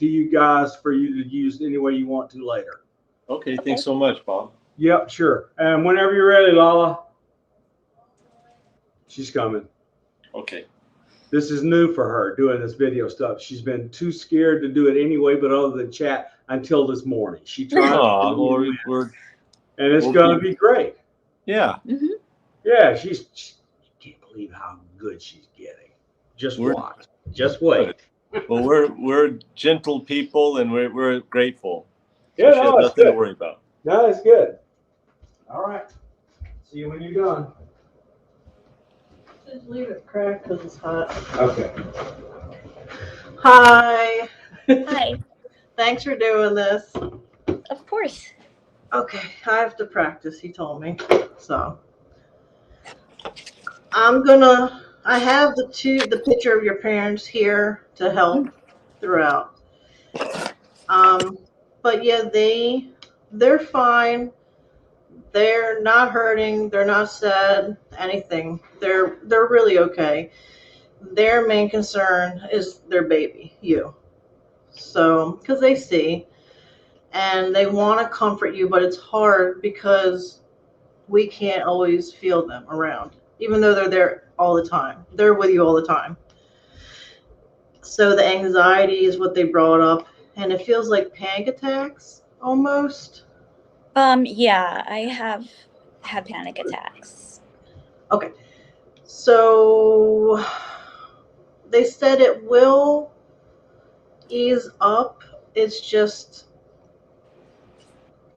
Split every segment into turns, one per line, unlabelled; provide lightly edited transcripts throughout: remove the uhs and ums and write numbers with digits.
to you guys for you to use any way you want to later.
Okay,
Okay.
thanks so much, Bob.
Yep, sure. And whenever you're ready, Lala, she's coming.
Okay.
This is new for her doing this video stuff. She's been too scared to do it anyway, but other than chat until this morning. She tried,
Oh,
and it's
we'll
going to
keep-
be great.
yeah.
Mm-hmm.
Yeah, you can't believe how good she's getting. Just
We're-
watch. Just wait.
Well, we're gentle people, and we're grateful. So
Yeah,
she has
no, it's
nothing to
good.
worry about.
No, it's good. All right. See you when you're done.
Just leave it cracked because it's hot.
Okay.
Hi.
Hi.
Thanks for doing this.
Of course.
Okay, I have to practice, he told me. So I have the picture of your parents here to help throughout. But yeah, they're fine. They're not hurting, they're not sad, anything. They're really okay. Their main concern is their baby, you. So, because they see and they want to comfort you, but it's hard because we can't always feel them around, even though they're there all the time. They're with you all the time. So the anxiety is what they brought up, and it feels like panic attacks almost.
Yeah, I have had panic attacks.
Okay. So they said it will ease up. It's just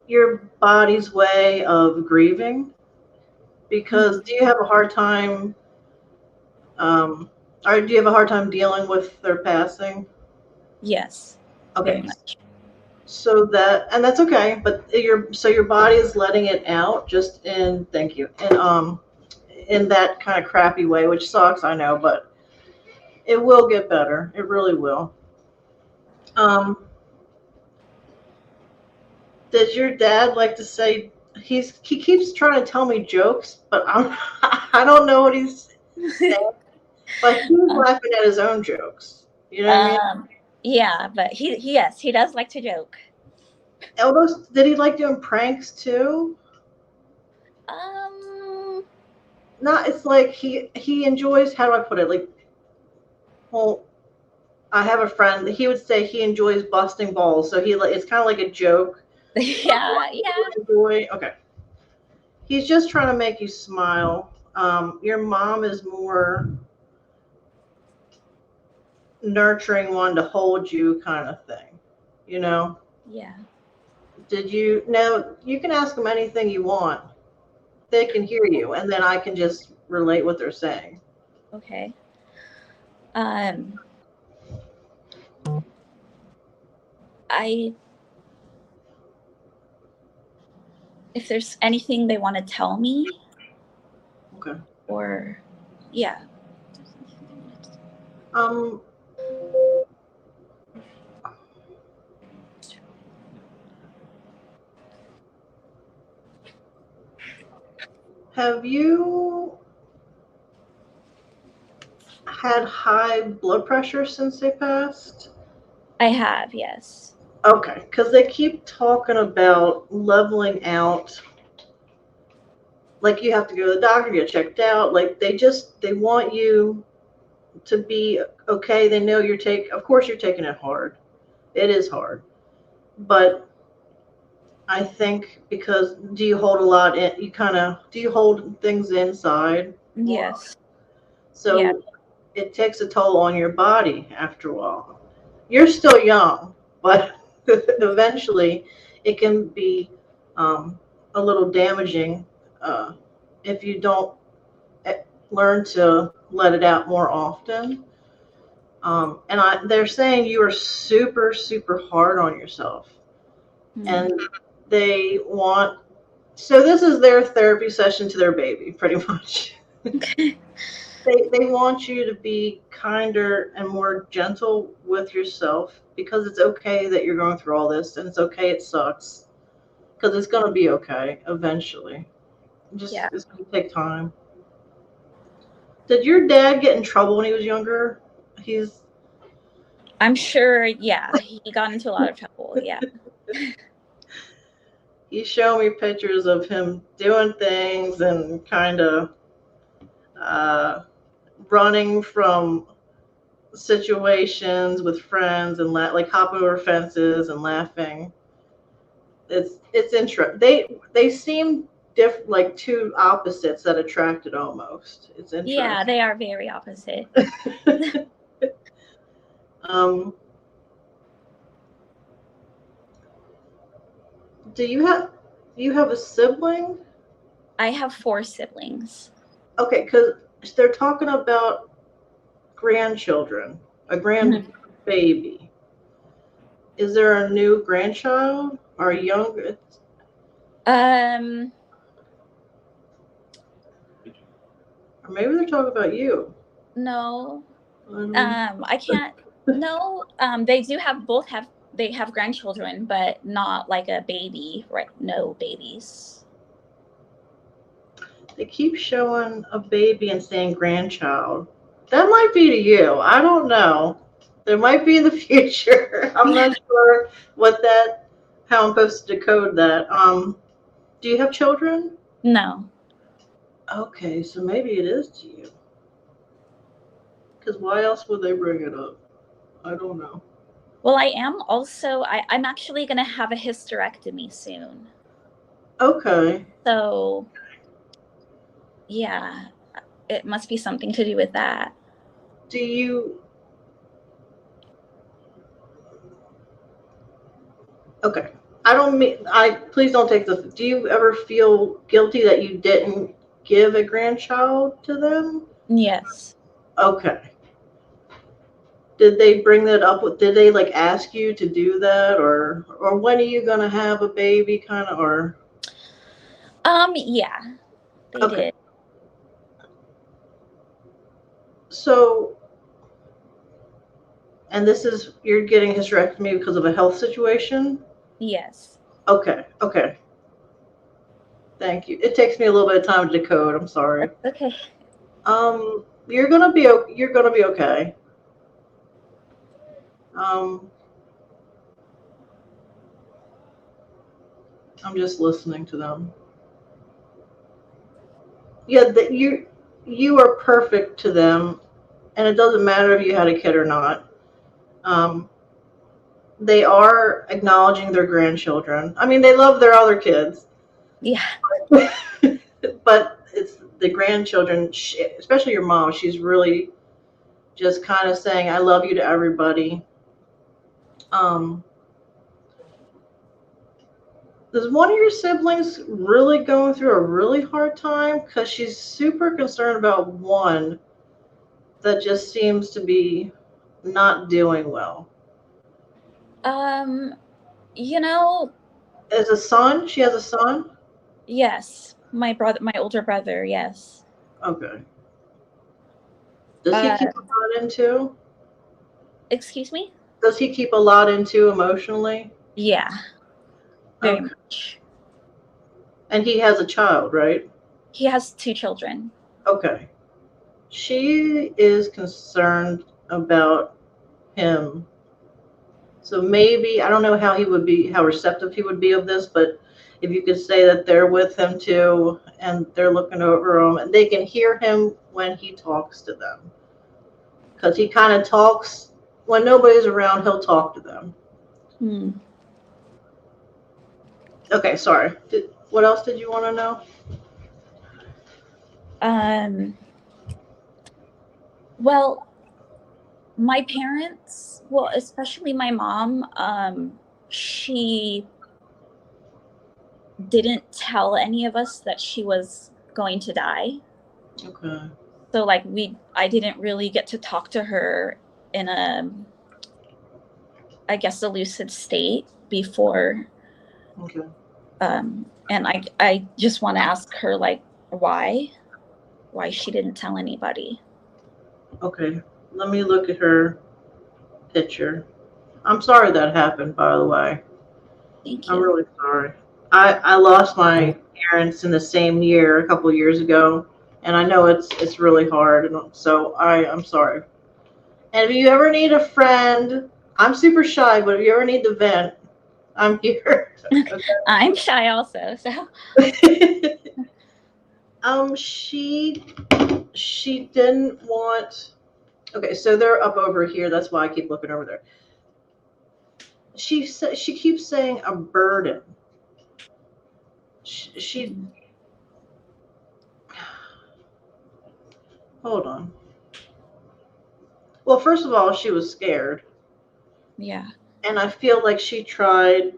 your body's way of grieving. Because do you have a hard time or do you have a hard time dealing with their passing?
Yes.
Okay.
Very much.
So that's okay, but your body is letting it out just in thank you. In that kind of crappy way, which sucks, I know, but it will get better. It really will. Does your dad like to say he keeps trying to tell me jokes, but I don't know what he's saying. But he's laughing at his own jokes. You know what I mean?
Yeah, but he does like to joke.
Eldos, did he like doing pranks too? Not. It's like he enjoys. How do I put it? Like, well, I have a friend. He would say he enjoys busting balls. So it's kind of like a joke.
Yeah.
Enjoy. Okay. He's just trying to make you smile. Your mom is more nurturing one to hold you kind of thing, you know?
Yeah.
Did you know you can ask them anything you want. They can hear you and then I can just relate what they're saying.
Okay. If there's anything they want to tell me.
Okay.
Or yeah.
Have you had high blood pressure since they passed?
I have, yes.
Okay, because they keep talking about leveling out. Like you have to go to the doctor, get checked out. Like they want you to be okay. They know of course you're taking it hard. It is hard. But I think because do you hold a lot in, do you hold things inside?
Yes.
So
yeah.
It takes a toll on your body after a while. You're still young, but eventually it can be a little damaging if you don't learn to let it out more often. They're saying you are super, super hard on yourself.
Mm-hmm.
And they want, so this is their therapy session to their baby, pretty much. They want you to be kinder and more gentle with yourself because it's okay that you're going through all this and it's okay it sucks because it's going to be okay eventually. It's going to take time. Did your dad get in trouble when he was younger?
I'm sure, yeah, he got into a lot of trouble. Yeah.
He showed me pictures of him doing things and kind of running from situations with friends and like hopping over fences and laughing. It's interesting. They seem like two opposites that attracted almost. It's
Yeah,
interesting.
they are very opposite.
um, do you have a sibling?
I have 4 siblings.
Okay, because they're talking about grandchildren, a
Mhm.
grandbaby. Is there a new grandchild or a younger?
Um,
Or maybe they're talking about you.
no.
I don't know.
I can't. No. They do have both have they have grandchildren, but not like a baby, right? No babies.
They keep showing a baby and saying grandchild. That might be to you. I don't know. There might be in the future. I'm not sure how I'm supposed to decode that. Do you have children?
No.
Okay, so maybe it is to you. Because why else would they bring it up? I don't know.
Well, I'm actually gonna have a hysterectomy soon.
Okay.
So yeah, it must be something to do with that.
Do you? Okay. I don't mean. Please don't take this. Do you ever feel guilty that you didn't give a grandchild to them?
Yes.
Okay. Did they bring that up with, did they like ask you to do that, or when are you gonna have a baby kind of, or
Yeah, they
okay.
did.
So, and this is, you're getting hysterectomy because of a health situation?
Yes.
Okay, okay. Thank you. It takes me a little bit of time to decode. I'm sorry.
Okay.
You're gonna be okay. Um, I'm just listening to them. Yeah, that you are perfect to them, and it doesn't matter if you had a kid or not. Um, they are acknowledging their grandchildren. I mean, they love their other kids,
Yeah.
but it's the grandchildren, especially your mom. She's really just kind of saying, "I love you" to everybody. Um, is one of your siblings really going through a really hard time? Because she's super concerned about one that just seems to be not doing well.
Um, you know,
As a son, she has a son.
yes. My older brother, yes.
Okay. Does he
Uh,
keep a lot into?
excuse me?
Does he keep a lot into emotionally?
Yeah, very
Okay.
much.
And he has a child, right?
He has 2 children.
Okay. She is concerned about him. So maybe, I don't know how he would be, how receptive he would be of this, but if you could say that they're with him too and they're looking over him and they can hear him when he talks to them. Because he kind of talks, when nobody's around, he'll talk to them.
Hmm.
Okay, sorry. What else did you want to know?
Well, my parents, well, especially my mom, she didn't tell any of us that she was going to die.
Okay.
So like I didn't really get to talk to her in I guess a lucid state before.
Okay.
And I just want to ask her like why she didn't tell anybody.
Okay. Let me look at her picture. I'm sorry that happened, by the way.
Thank
I'm
you.
really sorry. I lost my parents in the same year a couple of years ago, and I know it's really hard, and so I'm sorry. And if you ever need a friend I'm super shy, but if you ever need to vent, I'm here.
I'm shy also, so
Okay. She didn't want. Okay, so they're up over here. That's why I keep looking over there. She keeps saying a burden. She hold on. Well, first of all, she was scared,
yeah.
and I feel like she tried.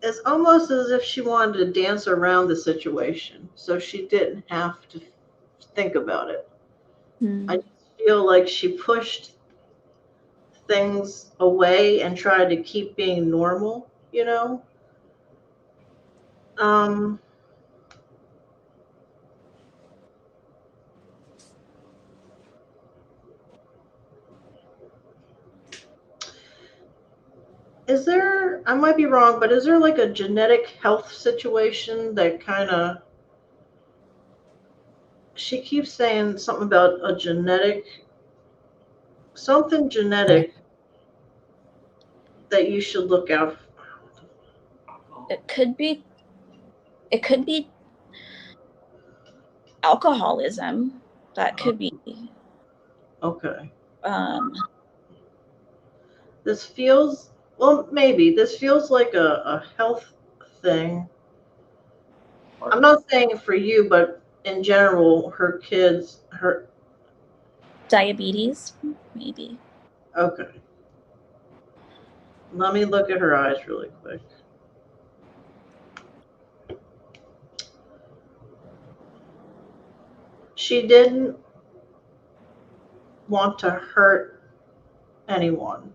It's almost as if she wanted to dance around the situation, so she didn't have to think about it. I
Hmm.
just feel like she pushed things away and tried to keep being normal. Um, is there, I might be wrong, but is there like a genetic health situation that kind of, she keeps saying something about a something genetic that you should look out for.
It could be. It could be alcoholism. That could be.
Okay.
Um,
This feels, well, maybe. This feels like a health thing. I'm not saying for you, but in general, her kids,
diabetes, maybe.
okay. Let me look at her eyes really quick. She didn't want to hurt anyone.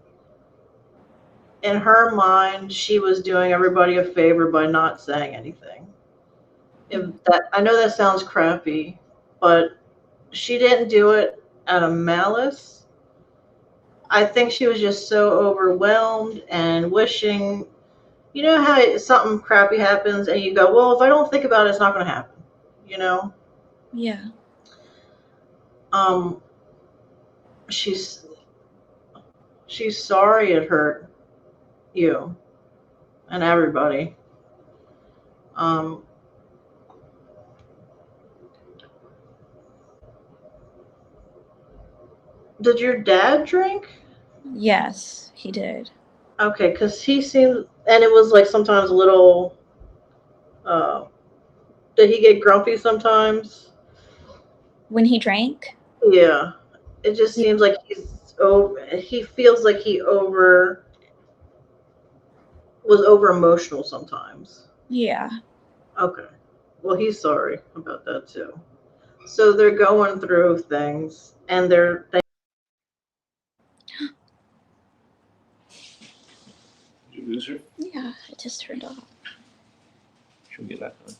In her mind, she was doing everybody a favor by not saying anything. I know that sounds crappy, but she didn't do it out of malice. I think she was just so overwhelmed and wishing. You know how something crappy happens and you go, well, if I don't think about it, it's not going to happen. You know.
Yeah.
Um, she's she's sorry it hurt you and everybody. Um, did your dad drink?
Yes, he did.
Okay, because he seemed, and it was like sometimes a little. Uh, did he get grumpy sometimes?
When he drank?
Yeah, it just
Yeah.
seems like he's over. He feels like he was over emotional sometimes.
Yeah.
Okay, well he's sorry about that too. So they're going through things, and they.
Did you lose her?
Yeah, it just turned off.
She'll get back on.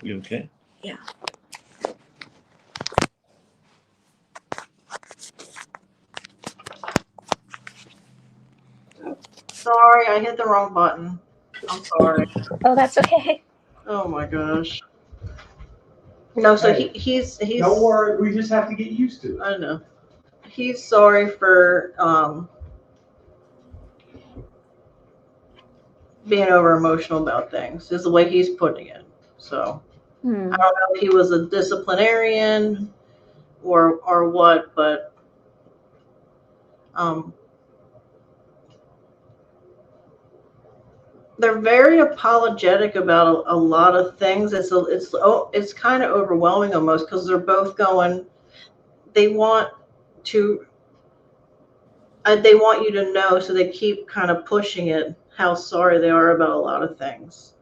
You okay?
Yeah.
Sorry, I hit the wrong button. I'm sorry.
Oh, that's okay.
Oh my gosh. No, so
Hey,
he's
Don't worry, we just have to get used to it.
I know. He's sorry for being over emotional about things. Is the way he's putting it. So
Hmm.
I don't know if he was a disciplinarian or what, but um, they're very apologetic about a lot of things. It's kind of overwhelming almost because they're both going. They want to. They want you to know, so they keep kind of pushing it. How sorry they are about a lot of things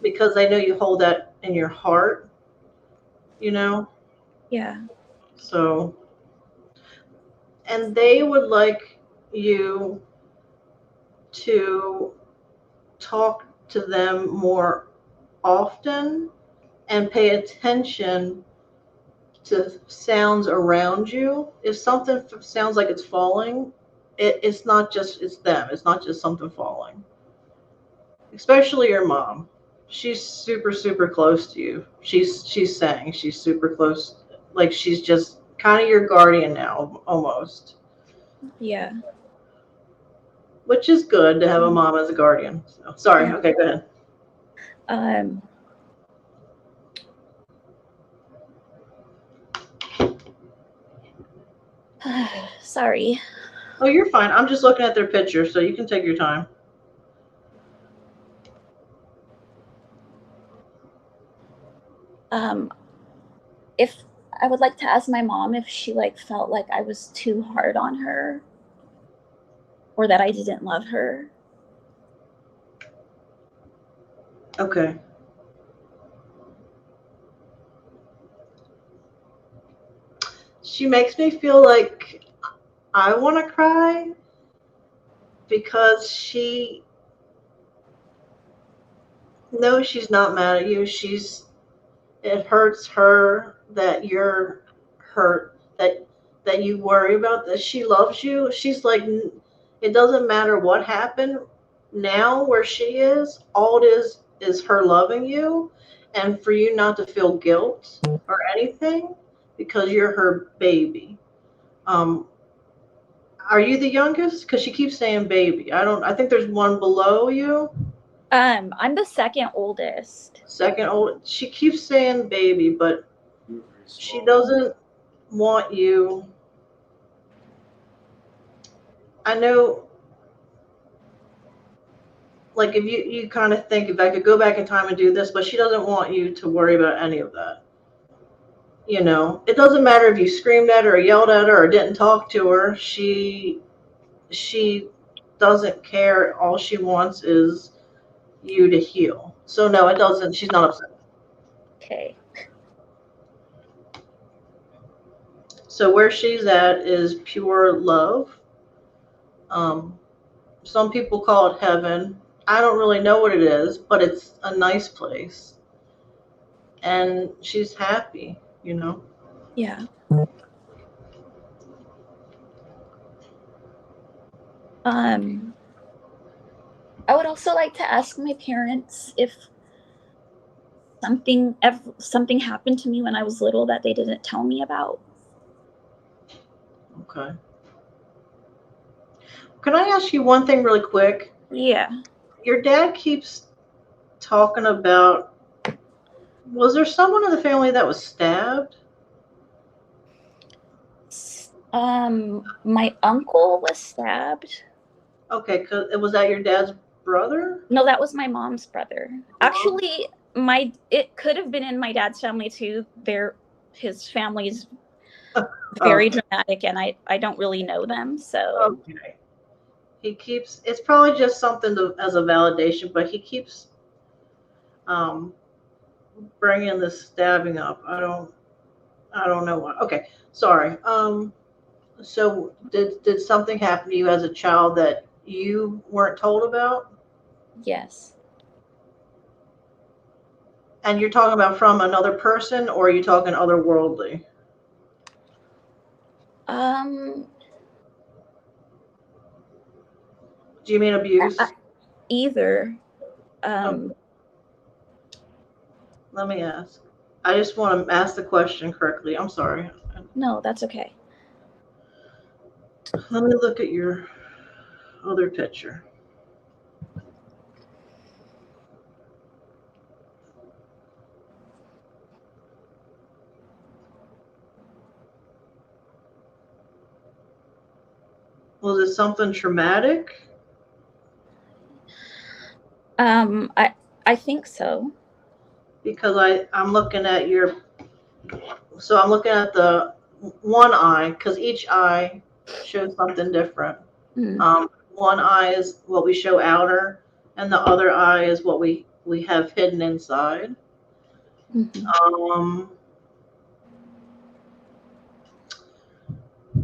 because they know you hold that in your heart. You know,
Yeah.
so and they would like you to talk to them more often and pay attention to sounds around you. If something sounds like it's falling, it's not just it's them. It's not just something falling. Especially your mom. She's super super close to you. She's saying she's super close, like she's just kind of your guardian now almost,
Yeah.
which is good to have a mom as a guardian. So, sorry. Okay, go ahead.
Um. Sorry.
Oh, you're fine. I'm just looking at their picture, so you can take your time.
If I would like to ask my mom if she like felt like I was too hard on her or that I didn't love her.
Okay. She makes me feel like I want to cry because she no, she's not mad at you. It hurts her that you're hurt, that you worry about that she loves you. She's like, it doesn't matter what happened now where she is, all it is her loving you and for you not to feel guilt or anything because you're her baby. Um, are you the youngest? Because she keeps saying baby. I think there's one below you.
I'm the second oldest.
Second old. She keeps saying baby, but she doesn't want you. I know, like if you kind of think if I could go back in time and do this, but she doesn't want you to worry about any of that. You know, it doesn't matter if you screamed at her or yelled at her or didn't talk to her. She doesn't care. All she wants is you to heal. So no, it doesn't. She's not upset.
Okay.
So where she's at is pure love. Some people call it heaven. I don't really know what it is, but it's a nice place. And she's happy, you know.
Yeah. I would also like to ask my parents if something happened to me when I was little that they didn't tell me about.
Okay. Can I ask you one thing really quick?
Yeah.
Your dad keeps talking about, was there someone in the family that was stabbed?
My uncle was stabbed.
Okay, cause was that your dad's brother?
No, that was my mom's brother. Actually, it could have been in my dad's family too. His family's very dramatic, and I don't really know them, so.
Okay. He keeps. It's probably just something as a validation, but he keeps bringing the stabbing up. I don't know why. Okay, sorry. So did something happen to you as a child that you weren't told about?
Yes.
And you're talking about from another person, or are you talking otherworldly? Do you mean abuse?
Either.
Okay. Let me ask. I just want to ask the question correctly. I'm sorry.
No, that's okay.
Let me look at your other picture. Was it something traumatic?
I think so.
Because I'm looking at I'm looking at the one eye, because each eye shows something different. One eye is what we show outer, and the other eye is what we have hidden inside.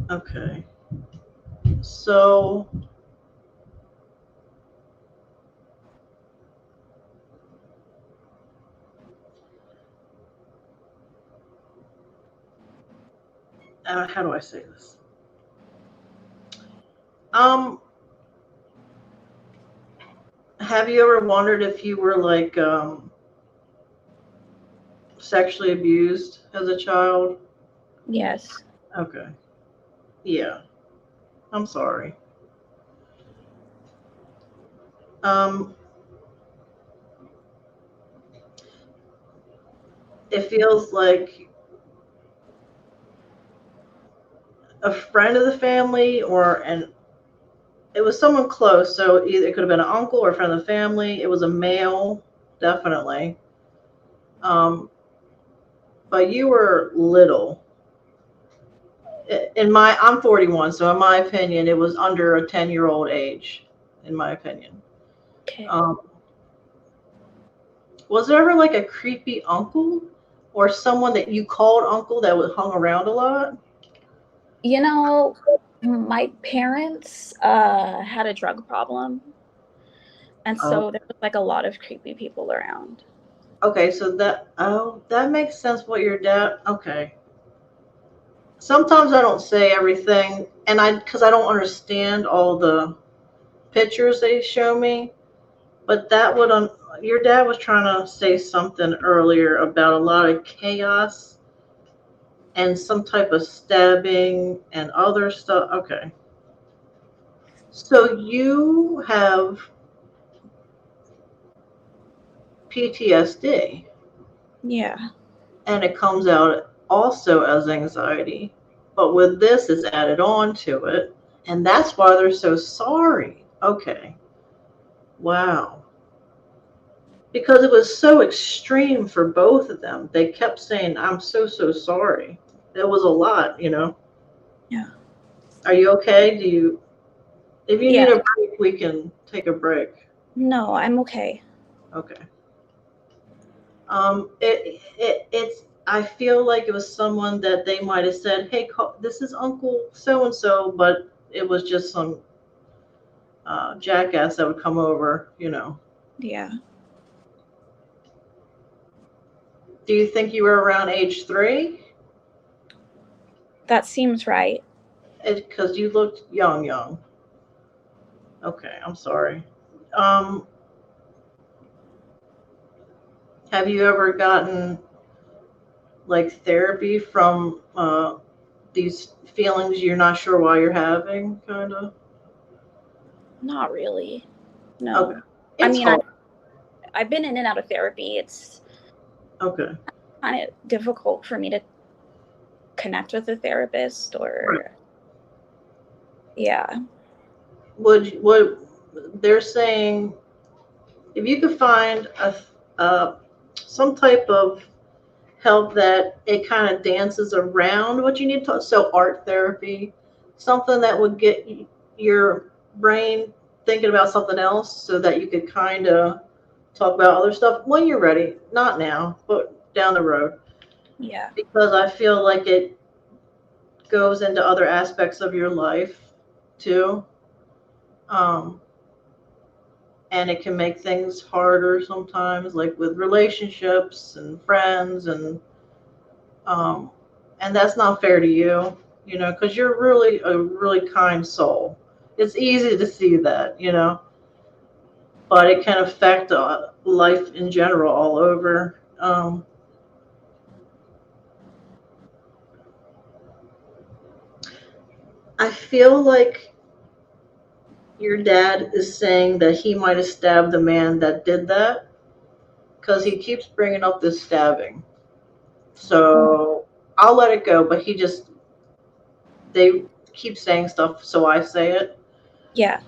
Okay. So how do I say this? Um, have you ever wondered if you were like sexually abused as a child?
Yes.
Okay. Yeah. I'm sorry. Um, it feels like a friend of the family or an it was someone close, so either it could have been an uncle or a friend of the family. It was a male, definitely. Um, but you were little. I'm 41, so in my opinion, it was under a 10-year-old age, in my opinion.
Okay.
Um, was there ever like a creepy uncle or someone that you called uncle that was hung around a lot?
You know, my parents had a drug problem, and
Oh,
so there was like a lot of creepy people around.
okay, so that makes sense. What your dad? Okay. Sometimes I don't say everything, and because I don't understand all the pictures they show me. But that would your dad was trying to say something earlier about a lot of chaos and some type of stabbing and other stuff. Okay. So you have PTSD
Yeah.
and it comes out also as anxiety. But with this it's added on to it. And that's why they're so sorry. Okay. Wow. Because it was so extreme for both of them. They kept saying, I'm so, so sorry. It was a lot.
Yeah.
Are you okay? If you need
Yeah.
a break, we can take a break.
No, I'm okay.
Okay. I feel like it was someone that they might have said, hey, this is Uncle so and so, but it was just some jackass that would come over.
Yeah.
Do you think you were around age 3?
That seems right.
Because you looked young, young. Okay, I'm sorry. Um, have you ever gotten like therapy from these feelings you're not sure why you're having, kind of?
Not really.
Okay,
No. I
it's
mean,
hard.
I've been in and out of therapy. It's
Okay,
kind of difficult for me to connect with a therapist
right.
or yeah.
Would they're saying if you could find a some type of help that it kind of dances around what you need to, so art therapy, something that would get your brain thinking about something else so that you could kind of talk about other stuff when you're ready, not now but down the road,
Yeah.
because I feel like it goes into other aspects of your life too, um, and it can make things harder sometimes, like with relationships and friends, um, and that's not fair to you, because you're really a really kind soul. It's easy to see that, but it can affect life in general all over. I feel like your dad is saying that he might have stabbed the man that did that because he keeps bringing up this stabbing. So I'll let it go, but they keep saying stuff, so I say it.
Yeah.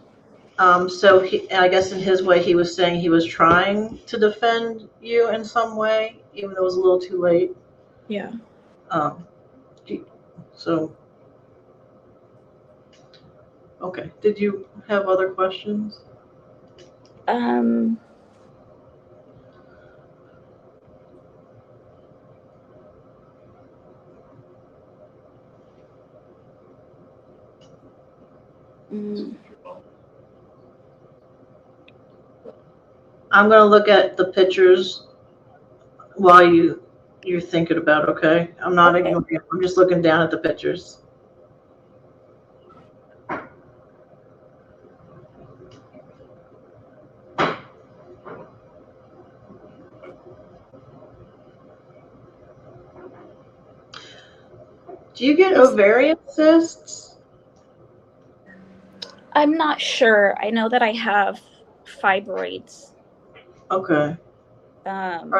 So I guess in his way, he was saying he was trying to defend you in some way, even though it was a little too late.
Yeah.
Um, so, okay. Did you have other questions?
Um mm,
I'm going to look at the pictures while you you're thinking about, okay? I'm not
Okay.
ignoring you. I'm just looking down at the pictures. Do you get ovarian cysts?
I'm not sure. I know that I have fibroids.
Okay.
Um,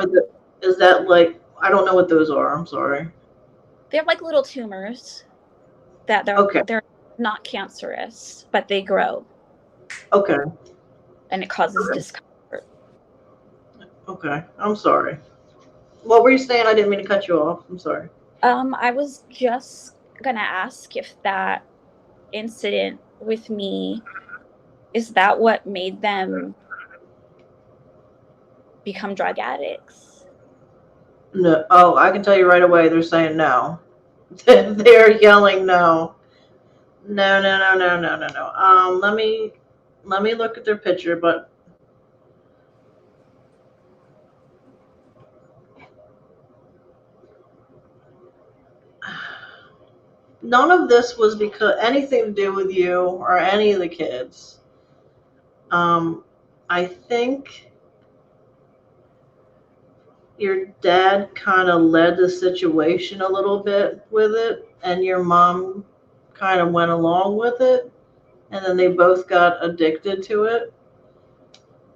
Is that like, I don't know what those are. I'm sorry.
they're like little tumors that
Okay.
they're not cancerous, but they grow
Okay.
and it causes discomfort.
Okay. I'm sorry. What were you saying? I didn't mean to cut you off. I'm sorry.
I was just gonna ask if that incident with me, is that what made them become drug addicts?
No. Oh, I can tell you right away. They're saying no. They're yelling no. No, no, no, no, no, no, no. Let me look at their picture, but none of this was because anything to do with you or any of the kids. I think your dad kind of led the situation a little bit with it, and your mom kind of went along with it, and then they both got addicted to it.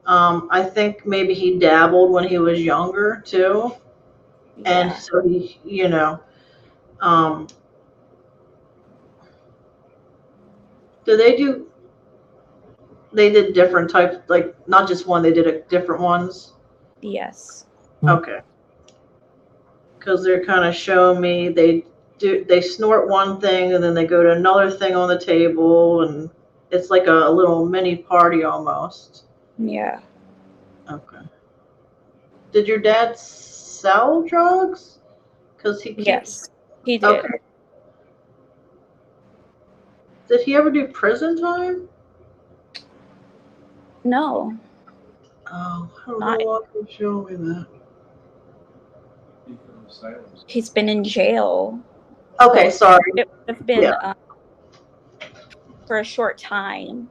I think maybe he dabbled when he was younger too, and
Yeah.
so he, um, do they do? They did different types, like not just one. They did different ones.
Yes.
Okay, because they're kind of showing me they snort one thing and then they go to another thing on the table, and it's like a little mini party almost.
Yeah.
Okay. Did your dad sell drugs? Because he keeps.
Yes. He did.
Okay. Did he ever do prison time?
No.
Oh, I don't
Not.
know why you're showing me that.
He's been in jail.
Okay,
Well,
sorry.
it would have been
Yeah.
for a short time.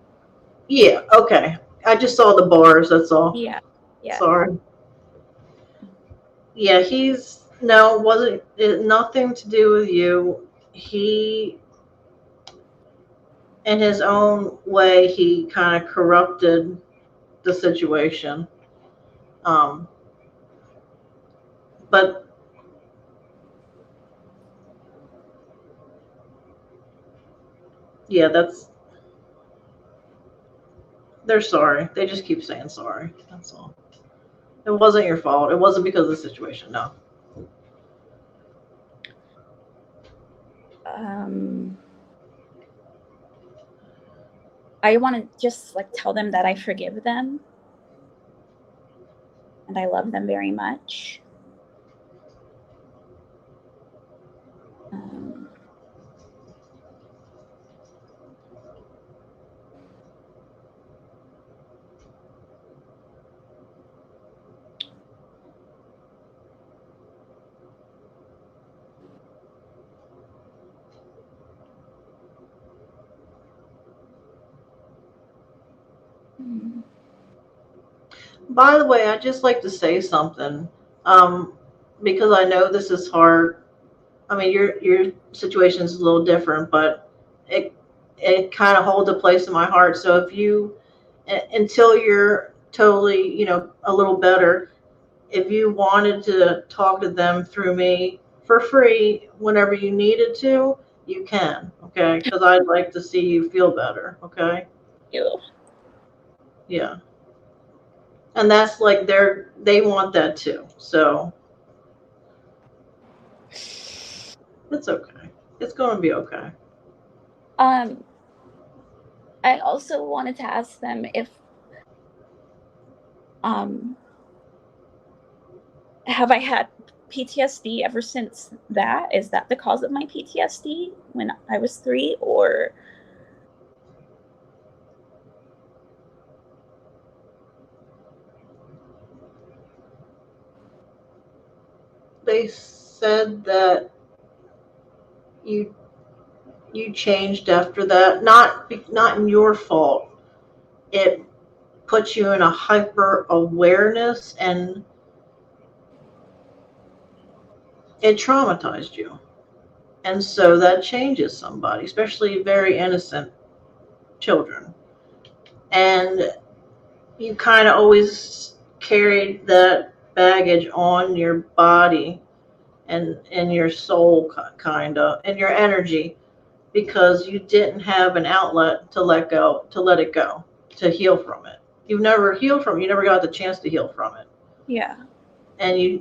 Yeah, okay. I just saw the bars, that's all.
Yeah. Yeah.
Sorry. Yeah, he's no, wasn't it, nothing to do with you. He, in his own way, he kind of corrupted the situation. Um, but yeah, they're sorry. They just keep saying sorry. That's all. It wasn't your fault. It wasn't because of the situation. No.
I want to just like tell them that I forgive them and I love them very much. Um, mm,
By the way, I'd just like to say something, um, because I know this is hard. I mean, your situation is a little different, but it kind of holds a place in my heart. So if you, until you're totally, a little better, if you wanted to talk to them through me for free whenever you needed to, you can. Okay, because I'd like to see you feel better. Okay.
ew.
Yeah. And that's like they want that too. So it's okay. It's going to be okay.
Um, I also wanted to ask them if um, have I had PTSD ever since that? Is that the cause of my PTSD when I was 3, or
they said that you you changed after that. Not in your fault. It puts you in a hyper awareness, and it traumatized you. And so that changes somebody, especially very innocent children. And you kind of always carried that baggage on your body and in your soul, kind of, and your energy, because you didn't have an outlet to let it go, to heal from it. You've never healed from it. You never got the chance to heal from it.
Yeah.
And you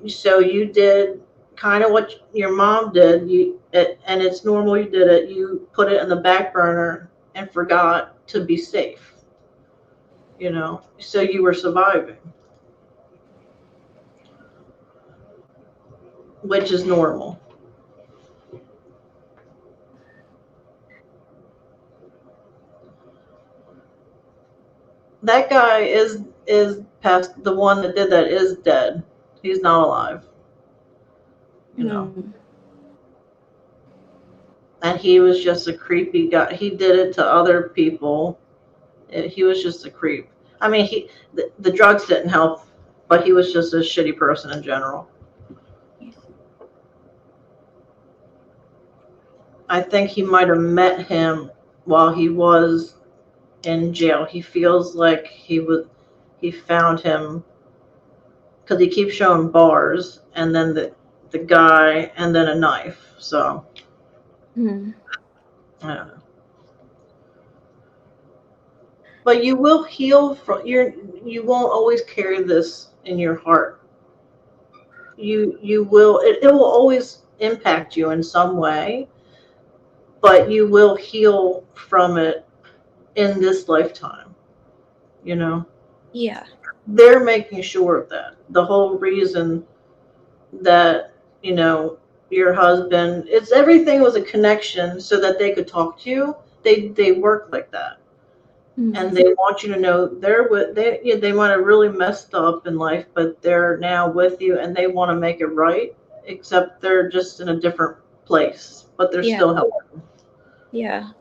did kind of what your mom did. And it's normal. You did it. You put it in the back burner and forgot to be safe. So you were surviving, which is normal. That guy is past. The one that did that is dead. He's not alive.
Mm.
And he was just a creepy guy. He did it to other people. He was just a creep. I mean, the drugs didn't help, but he was just a shitty person in general. I think he might have met him while he was in jail. He feels like he found him because he keeps showing bars, and then the guy, and then a knife. So I don't know. But you will heal from you won't always carry this in your heart. You will it will always impact you in some way, but you will heal from it in this lifetime.
Yeah.
They're making sure of that. The whole reason that, your husband, it's everything was a connection so that they could talk to you. They work like that. And they want you to know they might have really messed up in life, but they're now with you and they want to make it right, except they're just in a different place, but they're still helping.
Yeah.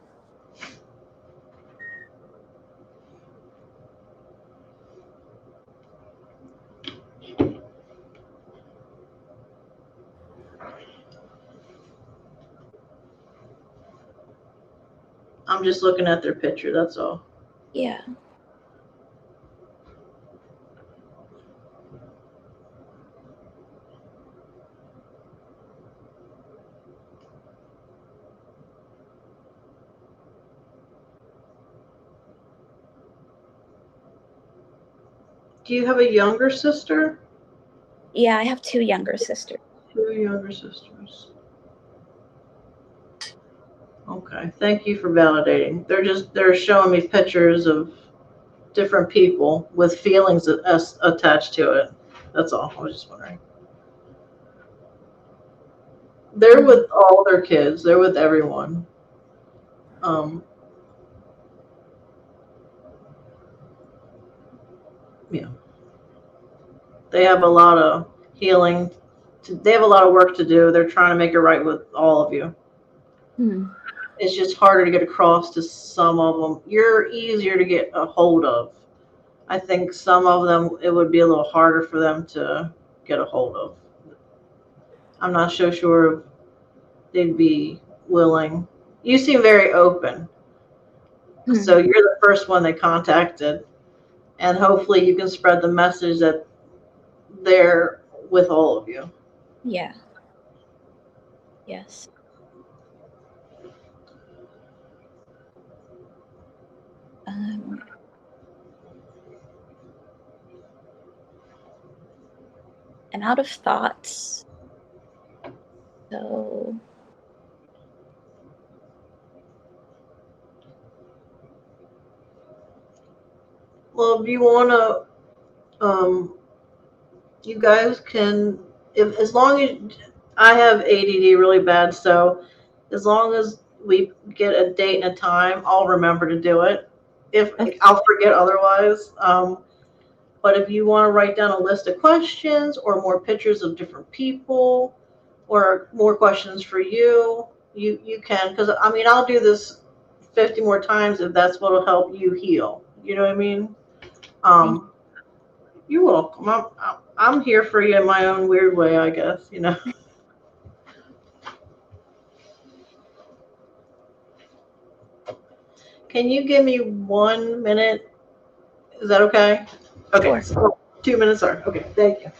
I'm just looking at their picture, that's all.
Yeah.
Do you have a younger sister?
Yeah, I have 2 younger sisters.
2 younger sisters. Okay, thank you for validating. They're showing me pictures of different people with feelings attached to it. That's all. I was just wondering. They're with all their kids. They're with everyone. Yeah. They have a lot of healing. They have a lot of work to do. They're trying to make it right with all of you. It's just harder to get across to some of them. You're easier to get a hold of. I think some of them, it would be a little harder for them to get a hold of. I'm not so sure if they'd be willing. You seem very open. So you're the first one they contacted. And hopefully you can spread the message that they're with all of you.
Yeah. Yes. I'm out of thoughts. So
well, if you want to, you guys can, as long as I have ADD really bad, so as long as we get a date and a time, I'll remember to do it. If I'll forget otherwise, But if you want to write down a list of questions or more pictures of different people or more questions for you, you can. Because, I mean, I'll do this 50 more times if that's what will help you heal. You know what I mean? You're welcome. I'm here for you in my own weird way, I guess, you know. Can you give me 1 minute? Is that okay? Okay.
Sure.
So 2 minutes are. Okay. Thank you.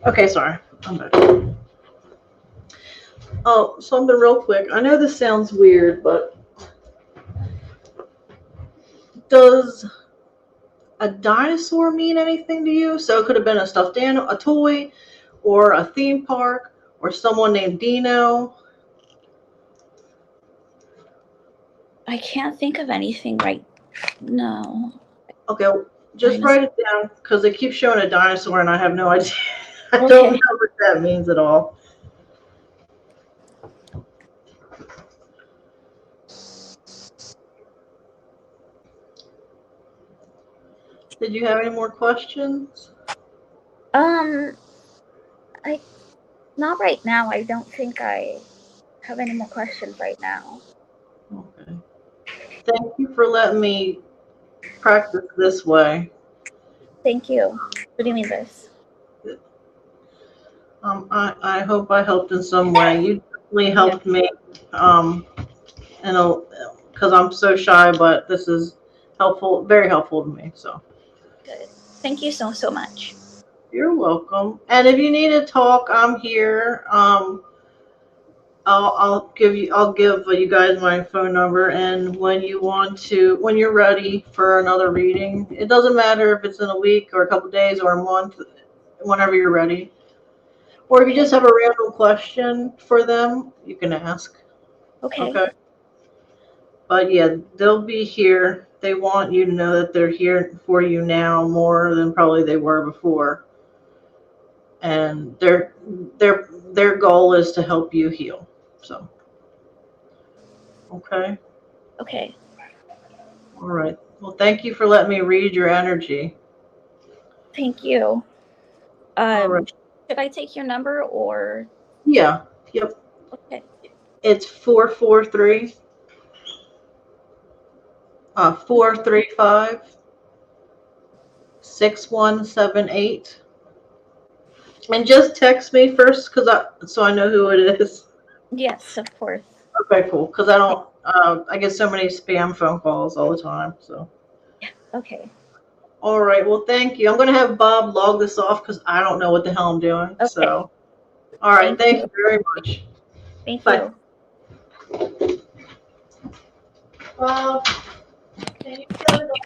Okay, sorry. I'm back. Oh, something real quick. I know this sounds weird, but does a dinosaur mean anything to you? So it could have been a stuffed animal, a toy, or a theme park, or someone named Dino.
I can't think of anything right. No.
Okay, just write it down because they keep showing a dinosaur and I have no idea. I
Okay.
don't know what that means at all. Did you have any more questions?
I not right now. I don't think I have any more questions right now.
Okay. Thank you for letting me practice this way.
Thank you for doing this.
I hope I helped in some way. You definitely helped me. Because I'm so shy, but this is helpful, very helpful to me. So
Good. Thank you so much.
you're welcome. And if you need to talk, I'm here. I'll give you guys my phone number, and when you're ready for another reading, it doesn't matter if it's in a week or a couple days or a month, whenever you're ready. Or if you just have a random question for them, you can ask.
Okay.
But yeah, they'll be here. They want you to know that they're here for you now more than probably they were before. And their goal is to help you heal. So, okay.
Okay.
All right. Well, thank you for letting me read your energy.
Thank you.
All right.
Should I take your number or?
Yeah. Yep.
Okay.
It's 443 435 6178. And just text me first, so I know who it is.
Yes, of course.
Okay, cool. Because I don't, I get so many spam phone calls all the time. So.
Yeah. Okay.
All right. Well, thank you. I'm going to have Bob log this off because I don't know what the hell I'm doing.
Okay.
So. All right. Thank you very much.
Thank
Bye.
you.
Bob, can you shut it off?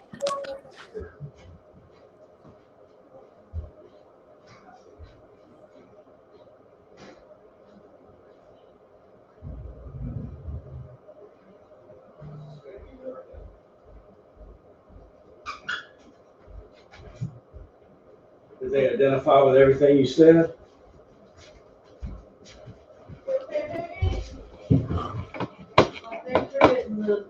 Did they identify with everything you said?
I think they're getting the